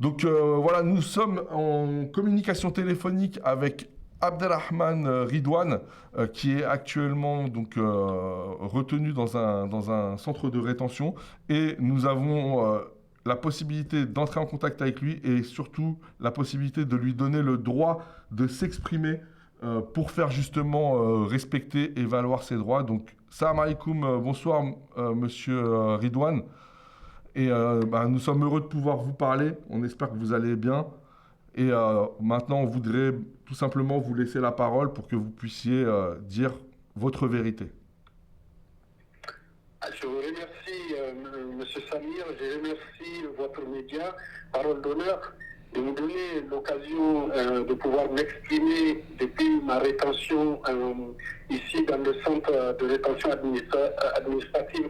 Donc voilà, nous sommes en communication téléphonique avec Abdelrahman Ridwan, qui est actuellement donc retenu dans un centre de rétention, et nous avons la possibilité d'entrer en contact avec lui et surtout la possibilité de lui donner le droit de s'exprimer pour faire justement respecter et valoir ses droits. Donc, salam alaikum, bonsoir monsieur Ridwan. Et nous sommes heureux de pouvoir vous parler. On espère que vous allez bien. Et maintenant, on voudrait tout simplement vous laisser la parole pour que vous puissiez dire votre vérité. Je vous remercie, Monsieur Samir, je remercie votre média, Parole d'honneur, de me donner l'occasion de pouvoir m'exprimer depuis ma rétention ici dans le centre de rétention administrative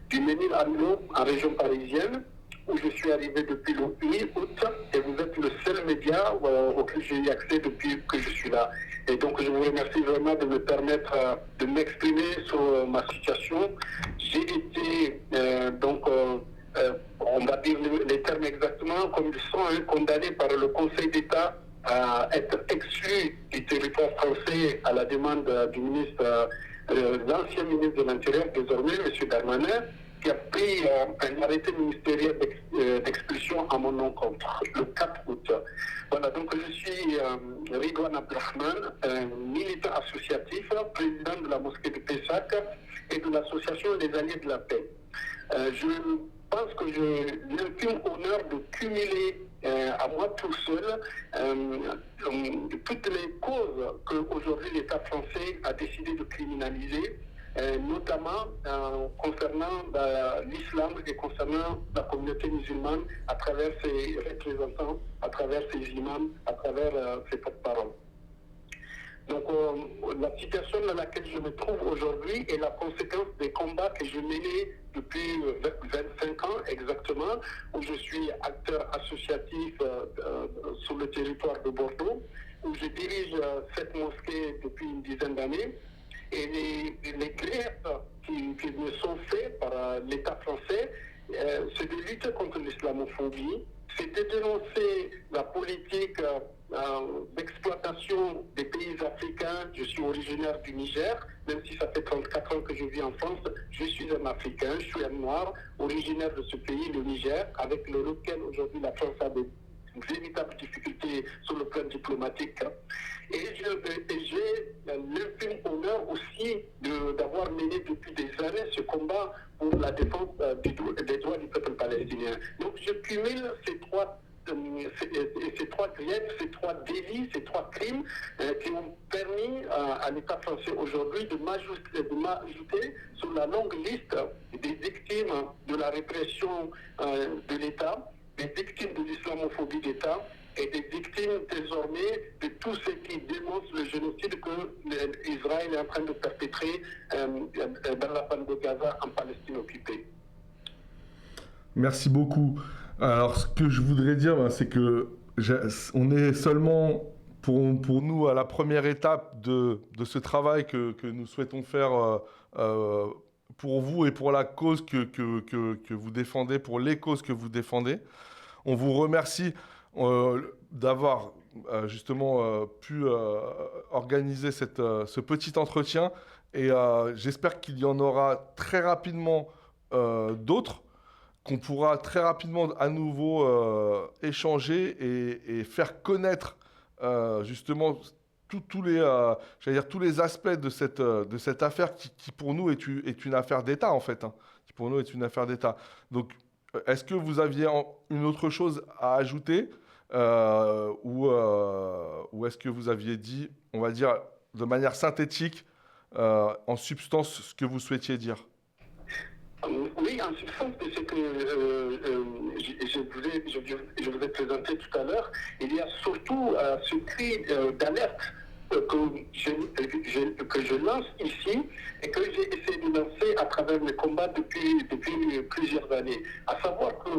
du Ménil-Amelot, en région parisienne, où je suis arrivé depuis le 8 août, et vous êtes le seul média auquel j'ai eu accès depuis que je suis là. Et donc je vous remercie vraiment de me permettre de m'exprimer sur ma situation. J'ai été on va dire les termes exactement comme ils sont, condamnés par le Conseil d'État à être exclus du territoire français à la demande du ministre, l'ancien ministre de l'Intérieur désormais, M. Darmanin, qui a pris un arrêté ministériel d'expulsion à mon encontre le 4 août. Voilà, donc je suis Ridwan Abdelrahman, un militant associatif, président de la mosquée de Pessac et de l'association Les Alliés de la Paix. Je pense que j'ai l'intime honneur de cumuler à moi tout seul toutes les causes qu'aujourd'hui l'État français a décidé de criminaliser, notamment concernant l'islam et concernant la communauté musulmane à travers ses représentants, à travers ses imams, à travers ses porte-paroles. Donc la situation dans laquelle je me trouve aujourd'hui est la conséquence des combats que je menais depuis 25 ans exactement, où je suis acteur associatif sur le territoire de Bordeaux, où je dirige cette mosquée depuis une dizaine d'années. Et les griefs qui me sont faits par l'État français, c'est de lutter contre l'islamophobie, c'est de dénoncer la politique d'exploitation des pays africains. Je suis originaire du Niger, même si ça fait 34 ans que je vis en France, je suis un Africain, je suis un Noir, originaire de ce pays, le Niger, avec lequel aujourd'hui la France a des véritables difficultés sur le plan diplomatique. Et j'ai l'intime honneur aussi d'avoir mené depuis des années ce combat pour la défense des droits du peuple palestinien. Donc je cumule ces trois griefs, ces trois délits, ces trois crimes qui ont permis à l'État français aujourd'hui de m'ajouter sur la longue liste des victimes de la répression de l'État, des victimes de l'islamophobie d'État et des victimes désormais de tout ce qui démontre le génocide que Israël est en train de perpétrer dans la bande de Gaza en Palestine occupée. Merci beaucoup. Alors, ce que je voudrais dire, c'est que on est seulement pour nous à la première étape de ce travail que nous souhaitons faire pour vous et pour la cause que vous défendez, pour les causes que vous défendez. On vous remercie d'avoir justement pu organiser ce petit entretien et j'espère qu'il y en aura très rapidement d'autres qu'on pourra très rapidement à nouveau échanger et faire connaître justement tous les aspects de cette affaire qui pour nous est une affaire d'État en fait, hein, qui pour nous est une affaire d'État. Donc, est-ce que vous aviez une autre chose à ajouter ou est-ce que vous aviez dit, on va dire de manière synthétique, en substance, ce que vous souhaitiez dire? Oui, en substance, c'est que je vous ai présenté tout à l'heure, il y a surtout ce cri d'alerte que je lance ici et que j'ai essayé de lancer à travers mes combats depuis plusieurs années. À savoir que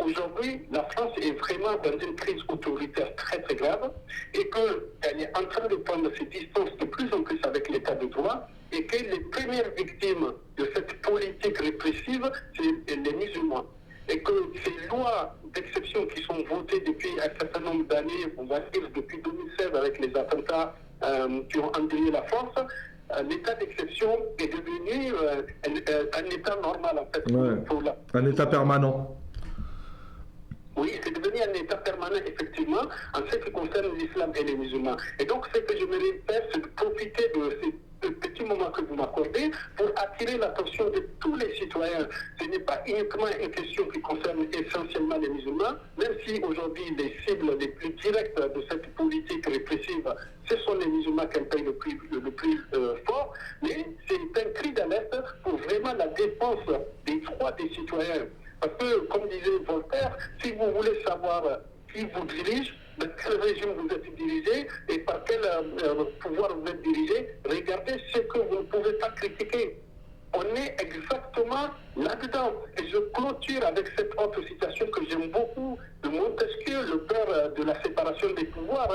aujourd'hui, la France est vraiment dans une crise autoritaire très très grave et qu'elle est en train de prendre ses distances de plus en plus avec l'état de droit et que les premières victimes de cette politique répressive, c'est les musulmans. et que ces lois d'exception qui sont votées depuis un certain nombre d'années, on va dire depuis 2016 avec les attentats qui ont endeuillé la France, l'état d'exception est devenu un état normal en fait. Ouais. Un état permanent. Oui, c'est devenu un état permanent, effectivement, en ce qui concerne l'islam et les musulmans. Et donc, ce que j'aimerais faire, c'est de profiter de ces petits moments que vous m'accordez pour attirer l'attention de tous les citoyens. Ce n'est pas uniquement une question qui concerne essentiellement les musulmans, même si aujourd'hui les cibles les plus directes de cette politique répressive, ce sont les musulmans qui payent le plus fort, mais c'est un cri d'alerte pour vraiment la défense des droits des citoyens. Parce que, comme disait Voltaire, si vous voulez savoir qui vous dirige, de quel régime vous êtes dirigé et par quel pouvoir vous êtes dirigé, regardez ce que vous ne pouvez pas critiquer. On est exactement là-dedans. Et je clôture avec cette autre citation que j'aime beaucoup de Montesquieu, le père de la séparation des pouvoirs,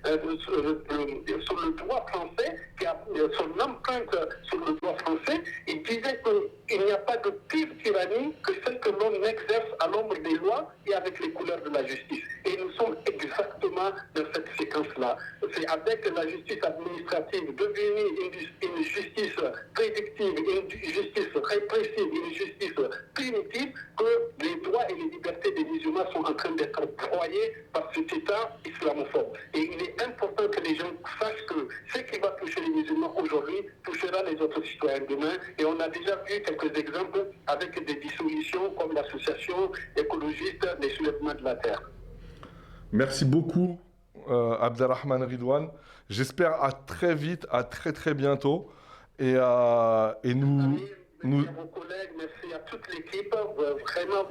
sur le droit français, qui a son empreinte sur le droit français. Il disait qu'il n'y a pas de pire tyrannie que celle que l'on exerce à l'ombre des lois et avec les couleurs de la justice. Et nous sommes exactement dans cette séquence-là. C'est avec la justice administrative devenue une justice prédictive, une justice répressive, une justice punitive que les droits et les libertés des musulmans sont en train d'être broyés par cet État islamophobe. Et il est important que les gens sachent que ce qui va toucher les musulmans aujourd'hui touchera les autres citoyens demain. Et on a déjà vu quelques exemples avec des dissolutions comme l'association écologiste des soulèvements de la terre. Merci beaucoup, Abderrahmane Ridwan. J'espère à très vite, à très très bientôt. Et nous... Merci à vos collègues, merci à toute l'équipe. Vraiment,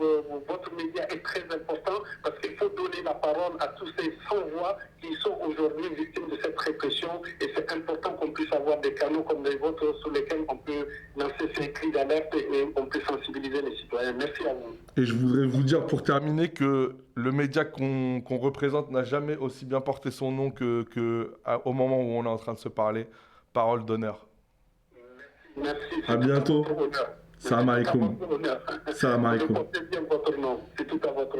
votre média est très important parce qu'il faut donner la parole à tous ces sans-voix qui sont aujourd'hui victimes de cette répression. Et c'est important qu'on puisse avoir des canaux comme les vôtres sur lesquels on peut lancer ces cris d'alerte et on peut sensibiliser les citoyens. Merci à vous. Et je voudrais vous dire pour terminer que le média qu'on représente n'a jamais aussi bien porté son nom au moment où on est en train de se parler. Parole d'honneur. Merci. À bientôt. Salam alaikum. Salam alaikum. Salam alaikum. Portez bien votre nom. C'est tout à votre